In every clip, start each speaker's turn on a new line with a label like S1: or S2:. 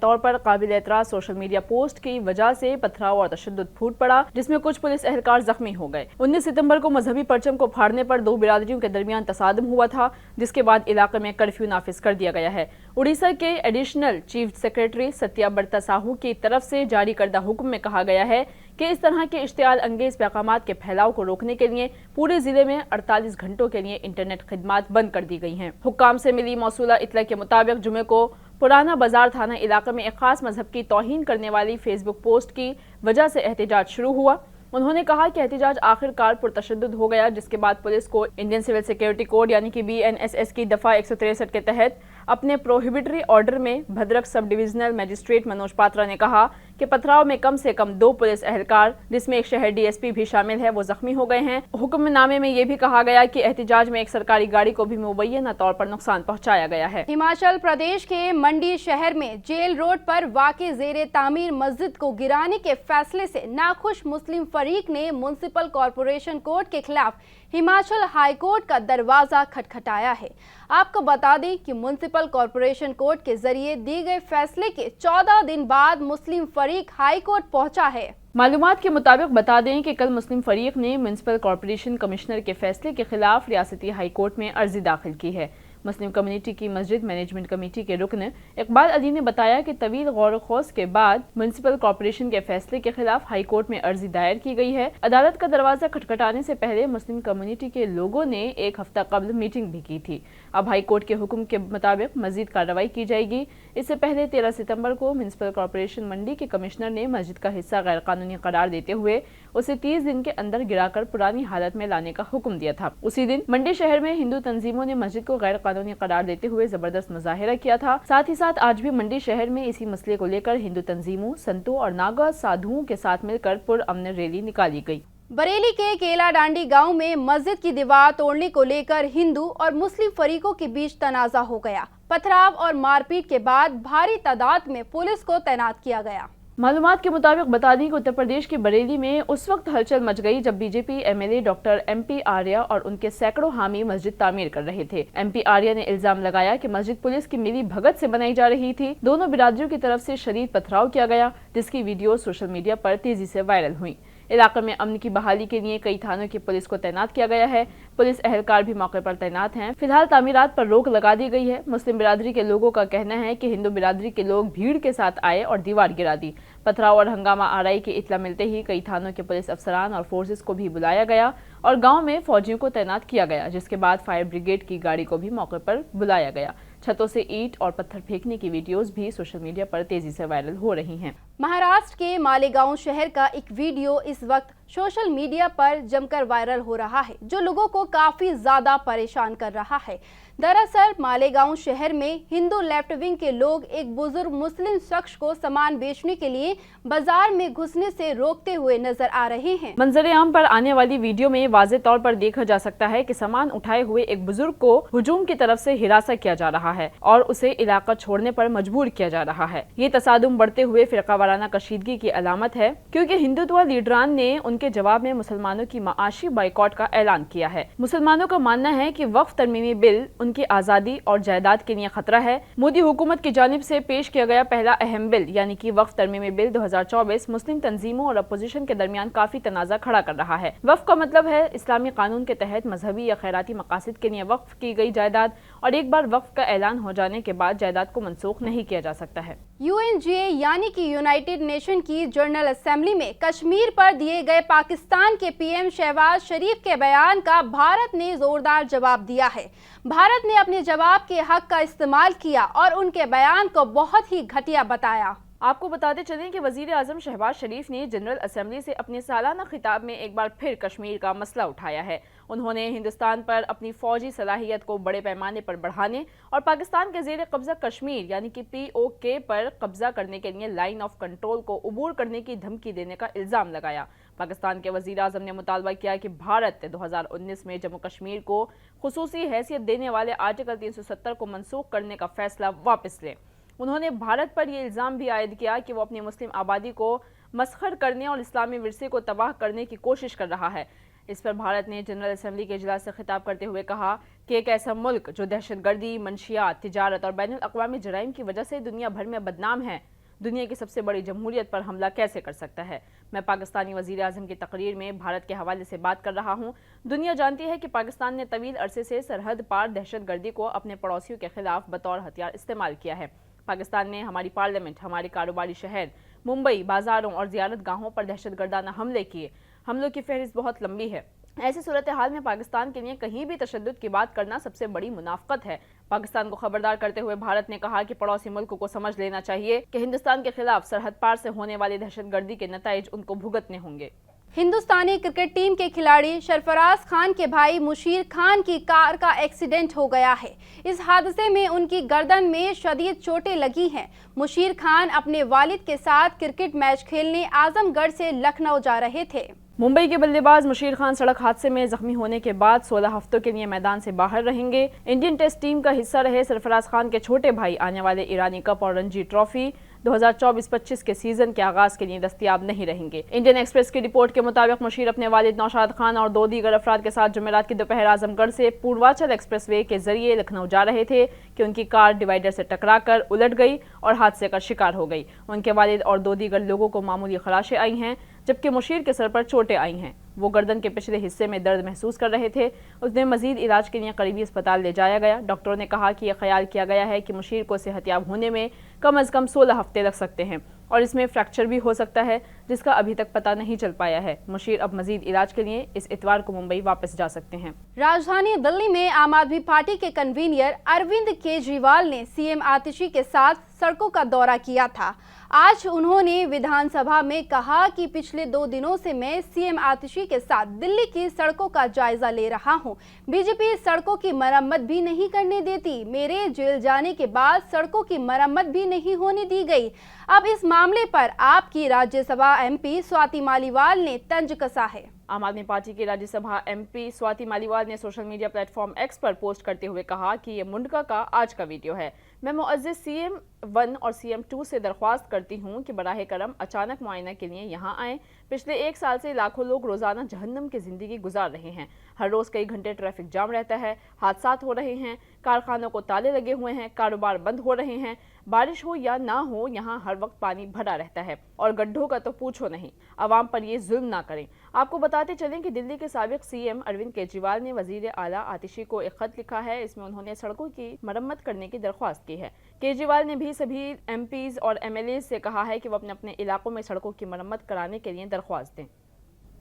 S1: طور پر قابل اعتراض سوشل میڈیا پوسٹ کی وجہ سے پتھراؤ اور تشدد پھوٹ پڑا، جس میں کچھ پولیس اہلکار زخمی ہو گئے۔ 19 ستمبر کو مذہبی پرچم کو پھاڑنے پر دو برادریوں کے درمیان تصادم ہوا تھا، جس کے بعد علاقے میں کرفیو نافذ کر دیا گیا ہے۔ اڑیسہ کے ایڈیشنل چیف سیکریٹری ستیا برتا ساہو کی طرف سے جاری کردہ حکم میں کہا گیا ہے کہ اس طرح کے اشتعال انگیز پیغامات کے پھیلاؤ کو روکنے کے لیے پورے ضلع میں 48 گھنٹوں کے لیے انٹرنیٹ خدمات بند کر دی گئی ہیں۔ حکام سے ملی موصولہ اطلاع کے مطابق جمعے کو پرانا بازار تھانہ علاقے میں ایک خاص مذہب کی توہین کرنے والی فیس بک پوسٹ کی وجہ سے احتجاج شروع ہوا۔ انہوں نے کہا کہ احتجاج آخر کار پرتشدد ہو گیا، جس کے بعد پولیس کو انڈین سول سیکیورٹی کوڈ یعنی کہ BNSS کی دفعہ 163 کے تحت اپنے پروہیبٹری آرڈر میں Bhadrak sub divisional magistrate Manoj Patra نے کہا کہ پتھراؤ میں کم سے کم 2 پولیس اہلکار، جس میں ایک شہر DSP بھی شامل ہے، وہ زخمی ہو گئے ہیں۔ حکم نامے میں یہ بھی کہا گیا کہ احتجاج میں ایک سرکاری گاڑی کو بھی مبینہ طور پر نقصان پہنچایا گیا ہے۔
S2: ہماچل پردیش کے منڈی شہر میں جیل روڈ پر واقع زیر تعمیر مسجد کو گرانے کے فیصلے سے ناخوش مسلم فریق نے میونسپل کارپوریشن کورٹ کے خلاف ہماچل ہائی کورٹ کا دروازہ کھٹکھٹایا ہے۔ آپ کو بتا دیں کہ میونسپل کارپوریشن کورٹ کے ذریعے دیے گئے فیصلے کے 14 دن بعد مسلم فریق ہائی کورٹ پہنچا ہے۔
S1: معلومات کے مطابق بتا دیں کہ کل مسلم فریق نے میونسپل کارپوریشن کمشنر کے فیصلے کے خلاف ریاستی ہائی کورٹ میں عرضی داخل کی ہے۔ مسلم کمیونٹی کی مسجد مینجمنٹ کمیٹی کے رکن اقبال علی نے بتایا کہ طویل غور و خوض کے بعد میونسپل کارپوریشن کے فیصلے کے خلاف ہائی کورٹ میں عرضی دائر کی گئی ہے۔ عدالت کا دروازہ کھٹکھٹانے سے پہلے مسلم کمیونٹی کے لوگوں نے ایک ہفتہ قبل میٹنگ بھی کی تھی۔ اب ہائی کورٹ کے حکم کے مطابق مزید کارروائی کی جائے گی۔ اس سے پہلے 13 ستمبر کو میونسپل کارپوریشن منڈی کے کمشنر نے مسجد کا حصہ غیر قانونی قرار دیتے ہوئے اسے 30 دن کے اندر گرا کر پرانی حالت میں لانے کا حکم دیا تھا۔ اسی دن منڈی شہر میں ہندو تنظیموں نے مسجد کو غیر قانونی قرار دیتے ہوئے زبردست مظاہرہ کیا تھا۔ ساتھ ہی ساتھ آج بھی منڈی شہر میں اسی مسئلے کو لے کر ہندو تنظیموں، سنتوں اور ناگا سادھوؤں کے ساتھ مل کر پرامن ریلی نکالی گئی۔
S2: بریلی کے کیلا ڈانڈی گاؤں میں مسجد کی دیوار توڑنے کو لے کر ہندو اور مسلم فریقوں کے بیچ تنازع ہو گیا۔ پتھراؤ اور مار پیٹ کے بعد بھاری تعداد میں پولیس کو تعینات کیا گیا۔
S1: معلومات کے مطابق بتا دیں کہ اتر پردیش کی بریلی میں اس وقت ہلچل مچ گئی جب BJP MLA doctor MP Arya اور ان کے سینکڑوں حامی مسجد تعمیر کر رہے تھے۔ MP آریہ نے الزام لگایا کہ مسجد پولیس کی ملی بھگت سے بنائی جا رہی تھی۔ دونوں برادریوں کی طرف سے شدید پتھراؤ کیا گیا، جس کی ویڈیو سوشل میڈیا پر تیزی سے وائرل ہوئی۔ علاقے میں امن کی بحالی کے لیے کئی تھانوں کی پولیس کو تعینات کیا گیا ہے۔ پولیس اہلکار بھی موقع پر تعینات ہیں۔ فی الحال تعمیرات پر روک لگا دی گئی ہے۔ مسلم برادری کے لوگوں کا کہنا ہے کہ ہندو برادری کے لوگ بھیڑ کے ساتھ آئے اور دیوار گرا دی۔ پتھراؤ اور ہنگامہ آرائی کی اطلاع ملتے ہی کئی تھانوں کے پولیس افسران اور فورسز کو بھی بلایا گیا اور گاؤں میں فوجیوں کو تعینات کیا گیا، جس کے بعد فائر بریگیڈ کی گاڑی کو بھی موقع پر بلایا گیا۔ چھتوں سے اینٹ اور پتھر پھینکنے کی ویڈیوز بھی سوشل میڈیا پر تیزی سے وائرل ہو رہی ہیں۔
S2: مہاراشٹر کے مالیگاؤں شہر کا ایک ویڈیو اس وقت سوشل میڈیا پر جم کر وائرل ہو رہا ہے، جو لوگوں کو کافی زیادہ پریشان کر رہا ہے۔ دراصل مالیگاؤں شہر میں ہندو لیفٹ ونگ کے لوگ ایک بزرگ مسلم شخص کو سامان بیچنے کے لیے بازار میں گھسنے سے روکتے ہوئے نظر آ رہے ہیں۔
S1: منظر عام پر آنے والی ویڈیو میں واضح طور پر دیکھا جا سکتا ہے کہ سامان اٹھائے ہوئے ایک بزرگ کو ہجوم کی طرف سے ہراساں کیا جا رہا ہے اور اسے علاقہ چھوڑنے پر مجبور کیا جا رہا ہے۔ یہ تصادم بڑھتے ہوئے فرقہ وارانہ کشیدگی کی علامت ہے، کیونکہ ہندوتوا لیڈران نے ان کے جواب میں مسلمانوں کی معاشی بائیکاٹ کا اعلان کیا ہے۔ مسلمانوں کا ماننا ہے کہ وقف ترمیمی بل ان کی آزادی اور جائیداد کے لیے خطرہ ہے۔ مودی حکومت کی جانب سے پیش کیا گیا پہلا اہم بل یعنی کہ وقف ترمیمی بل 2024 مسلم تنظیموں اور اپوزیشن کے درمیان کافی تنازع کھڑا کر رہا ہے۔ وقف کا مطلب ہے اسلامی قانون کے تحت مذہبی یا خیراتی مقاصد کے لیے وقف کی گئی جائیداد، اور ایک بار وقف کا اعلان ہو جانے کے بعد جائیداد کو منسوخ نہیں کیا جا سکتا ہے۔
S2: UNGA یعنی کہ یونائٹڈ نیشن کی جنرل اسمبلی میں کشمیر پر دیے گئے پاکستان کے PM شہباز شریف کے بیان کا بھارت نے زوردار جواب دیا ہے۔ بھارت نے اپنے جواب کے حق کا استعمال کیا اور ان کے بیان کو بہت ہی گھٹیا بتایا۔
S1: آپ کو بتاتے چلیں کہ وزیر اعظم شہباز شریف نے جنرل اسمبلی سے اپنے سالانہ خطاب میں ایک بار پھر کشمیر کا مسئلہ اٹھایا ہے۔ انہوں نے ہندوستان پر اپنی فوجی صلاحیت کو بڑے پیمانے پر بڑھانے اور پاکستان کے زیر قبضہ کشمیر یعنی کہ POK پر قبضہ کرنے کے لیے لائن آف کنٹرول کو عبور کرنے کی دھمکی دینے کا الزام لگایا۔ پاکستان کے وزیر اعظم نے مطالبہ کیا کہ بھارت 2019 میں جموں کشمیر کو خصوصی حیثیت دینے والے آرٹیکل 370 کو منسوخ کرنے کا فیصلہ واپس لے۔ انہوں نے بھارت پر یہ الزام بھی عائد کیا کہ وہ اپنی مسلم آبادی کو مسخر کرنے اور اسلامی ورثے کو تباہ کرنے کی کوشش کر رہا ہے۔ اس پر بھارت نے جنرل اسمبلی کے اجلاس سے خطاب کرتے ہوئے کہا کہ ایک ایسا ملک جو دہشت گردی، منشیات، تجارت اور بین الاقوامی جرائم کی وجہ سے دنیا بھر میں بدنام ہے، دنیا کی سب سے بڑی جمہوریت پر حملہ کیسے کر سکتا ہے؟ میں پاکستانی وزیر اعظم کی تقریر میں بھارت کے حوالے سے بات کر رہا ہوں۔ دنیا جانتی ہے کہ پاکستان نے طویل عرصے سے سرحد پار دہشت گردی کو اپنے پڑوسیوں کے خلاف بطور ہتھیار استعمال کیا ہے۔ پاکستان نے ہماری پارلیمنٹ، ہمارے کاروباری شہر، ممبئی، بازاروں اور زیارت گاہوں پر دہشت گردانہ حملے کیے۔ حملوں کی فہرست بہت لمبی ہے۔ ایسی صورتحال میں پاکستان کے لیے کہیں بھی تشدد کی بات کرنا سب سے بڑی منافقت ہے۔ پاکستان کو خبردار کرتے ہوئے بھارت نے کہا کہ پڑوسی ملک کو سمجھ لینا چاہیے کہ ہندوستان کے خلاف سرحد پار سے ہونے والی دہشت گردی کے نتائج ان کو بھگتنے ہوں گے۔
S2: ہندوستانی کرکٹ ٹیم کے کھلاڑی سرفراز خان کے بھائی مشیر خان کی کار کا ایکسیڈنٹ ہو گیا ہے۔ اس حادثے میں ان کی گردن میں شدید چوٹیں لگی ہیں۔ مشیر خان اپنے والد کے ساتھ کرکٹ میچ کھیلنے اعظم گڑھ سے لکھنؤ جا رہے تھے۔
S1: ممبئی کے بلے باز مشیر خان سڑک حادثے میں زخمی ہونے کے بعد 16 ہفتوں کے لیے میدان سے باہر رہیں گے۔ انڈین ٹیسٹ ٹیم کا حصہ رہے سرفراز خان کے چھوٹے بھائی آنے والے ایرانی کپ اور رنجی ٹرافی 2024-25 کے سیزن کے آغاز کے لیے دستیاب نہیں رہیں گے۔ انڈین ایکسپریس کی رپورٹ کے مطابق مشیر اپنے والد نوشاد خان اور 2 دیگر افراد کے ساتھ جمعرات کی دوپہر اعظم گڑھ سے پوروانچل ایکسپریس وے کے ذریعے لکھنؤ جا رہے تھے کہ ان کی کار ڈیوائیڈر سے ٹکرا کر الٹ گئی اور حادثے کا شکار ہو گئی۔ ان کے والد اور 2 دیگر لوگوں کو معمولی خراشیں آئی ہیں، جبکہ مشیر کے سر پر چوٹیں آئی ہیں۔ وہ گردن کے پچھلے حصے میں درد محسوس کر رہے تھے۔ انہیں مزید علاج کے لیے قریبی اسپتال لے جایا گیا۔ ڈاکٹروں نے کہا کہ یہ خیال کیا گیا ہے کہ مشیر کو صحت یاب ہونے میں کم از کم 16 ہفتے لگ سکتے ہیں اور اس میں فریکچر بھی ہو سکتا ہے، جس کا ابھی تک پتہ نہیں چل پایا ہے۔ مشیر اب مزید علاج کے لیے اس اتوار کو ممبئی واپس جا سکتے ہیں۔
S2: راجدھانی دلی میں عام آدمی پارٹی کے کنوینر اروند کیجریوال نے سی ایم آتشی کے ساتھ سڑکوں کا دورہ کیا تھا۔ آج انہوں نے ویدھان سبھا میں کہا کہ پچھلے 2 دنوں سے میں سی ایم آتشی کے ساتھ دلی کی سڑکوں کا جائزہ لے رہا ہوں۔ بی جے پی سڑکوں کی مرمت بھی نہیں کرنے دیتی۔ میرے جیل جانے کے بعد سڑکوں کی مرمت بھی نہیں ہونے دی گئی۔ اب اس معاملے پر آپ کی راجیہ سبھا ایم پی سواتی مالیوال نے طنز کسا ہے۔
S1: عام آدمی پارٹی کی راجیہ سبھا ایم پی سواتی مالیوال نے social media platform X پر پوسٹ کرتے ہوئے کہا کہ یہ منڈکا کا آج کا ویڈیو ہے۔ میں معزز سی ایم 1 اور سی ایم 2 سے درخواست کرتی ہوں کہ براہ کرم اچانک معائنہ کے لیے یہاں آئیں۔ پچھلے 1 سال سے لاکھوں لوگ روزانہ جہنم کی زندگی گزار رہے ہیں۔ ہر روز کئی گھنٹے ٹریفک جام رہتا ہے، حادثات ہو رہے ہیں، کارخانوں کو تالے لگے ہوئے ہیں، کاروبار بند ہو رہے ہیں، بارش ہو یا نہ ہو یہاں ہر وقت پانی بھرا رہتا ہے اور گڈھوں کا تو پوچھو نہیں۔ عوام پر یہ ظلم نہ کریں۔ آپ کو بتاتے چلیں کہ دلی کے سابق سی ایم اروند کیجریوال نے وزیر اعلیٰ آتشی کو ایک خط لکھا ہے۔ اس میں انہوں نے سڑکوں کی مرمت کرنے کی درخواست کی ہے۔ کیجریوال نے بھی سبھی ایم پیز اور ایم ایل ایز سے کہا ہے کہ وہ اپنے علاقوں میں سڑکوں کی مرمت کرانے کے لیے درخواست دیں۔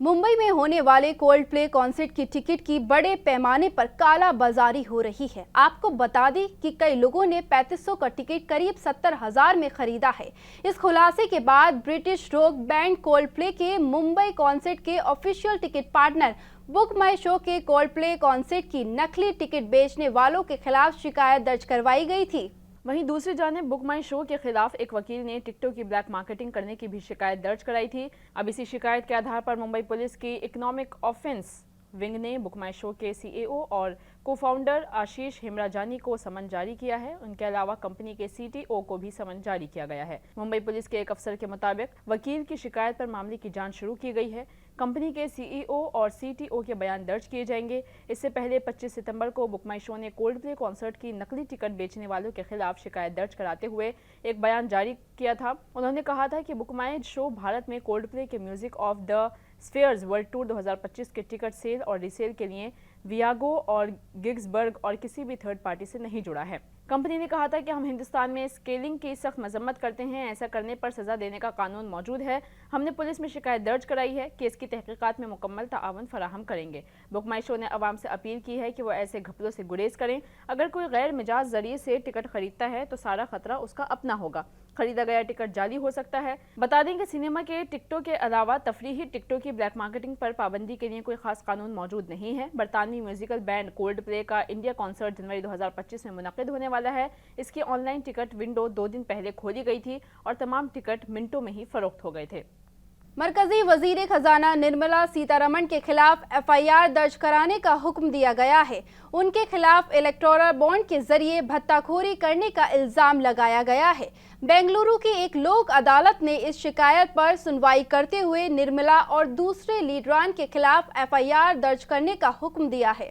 S2: ممبئی میں ہونے والے کولڈ پلے کنسرٹ کی ٹکٹ کی بڑے پیمانے پر کالا بازاری ہو رہی ہے۔ آپ کو بتا دیں کہ کئی لوگوں نے 3500 کا ٹکٹ قریب 70,000 میں خریدا ہے۔ اس خلاصے کے بعد برٹش راک بینڈ کولڈ پلے کے ممبئی کنسرٹ کے آفیشیل ٹکٹ پارٹنر بک مائی شو کے کولڈ پلے کنسرٹ کی نقلی ٹکٹ بیچنے والوں کے خلاف شکایت درج کروائی گئی تھی۔
S1: وہیں دوسری جانب بک مائی شو کے خلاف ایک وکیل نے ٹکٹوں کی بلیک مارکیٹنگ کرنے کی بھی شکایت درج کرائی تھی۔ اب اسی شکایت کے آدھار پر ممبئی پولیس کی اکنامک آفینس ونگ نے بک مائی شو کے سی اے او اور کو فاؤنڈر آشیش ہیمراجانی کو سمن جاری کیا ہے۔ ان کے علاوہ کمپنی کے سی ٹی او کو بھی سمن جاری کیا گیا ہے۔ ممبئی پولیس کے ایک افسر کے مطابق وکیل کی شکایت پر معاملے کی جانچ شروع کی گئی ہے۔ کمپنی کے سی ای او اور سی ٹی او کے بیان درج کیے جائیں گے۔ اس سے پہلے 25 ستمبر کو بک مائی شو نے کولڈ پلے کنسرٹ کی نقلی ٹکٹ بیچنے والوں کے خلاف شکایت درج کراتے ہوئے ایک بیان جاری کیا تھا۔ انہوں نے کہا تھا کہ بک مائی شو بھارت میں کولڈ پلے کے music of the spheres world tour 2025 کے ٹکٹ سیل اور ریسیل کے لیے ویاگو اور گگز برگ اور کسی بھی تھرڈ پارٹی سے نہیں جڑا ہے۔ کمپنی نے کہا تھا کہ ہم ہندوستان میں اسکیلنگ کی سخت مذمت کرتے ہیں۔ ایسا کرنے پر سزا دینے کا قانون موجود ہے۔ ہم نے پولیس میں شکایت درج کرائی ہے کہ اس کی تحقیقات میں مکمل تعاون فراہم کریں گے۔ بک مائی شو نے عوام سے اپیل کی ہے کہ وہ ایسے گھپلوں سے گریز کریں۔ اگر کوئی غیر مجاز ذریعے سے ٹکٹ خریدتا ہے تو سارا خطرہ اس کا اپنا ہوگا۔ خریدا گیا ٹکٹ جعلی ہو سکتا ہے۔ بتا دیں کہ سینما کے ٹکٹوں کے علاوہ تفریحی ٹکٹوں کی بلیک مارکیٹنگ پر پابندی کے لیے کوئی خاص قانون موجود نہیں ہے۔ برطانوی میوزیکل بینڈ کولڈ پلے کا انڈیا کنسرٹ جنوری 2025 میں منعقد ہونے والا ہے۔ اس کی آن لائن ٹکٹ ونڈو 2 دن پہلے کھولی گئی تھی اور تمام ٹکٹ منٹوں میں ہی فروخت ہو گئے تھے۔
S2: مرکزی وزیر خزانہ نرملا سیتا رمن کے خلاف ایف آئی آر درج کرانے کا حکم دیا گیا ہے۔ ان کے خلاف الیکٹورل بانڈ کے ذریعے بھتہ خوری کرنے کا الزام لگایا گیا ہے۔ بنگلورو کی ایک لوک عدالت نے اس شکایت پر سنوائی کرتے ہوئے نرملا اور دوسرے لیڈران کے خلاف ایف آئی آر درج کرنے کا حکم دیا ہے۔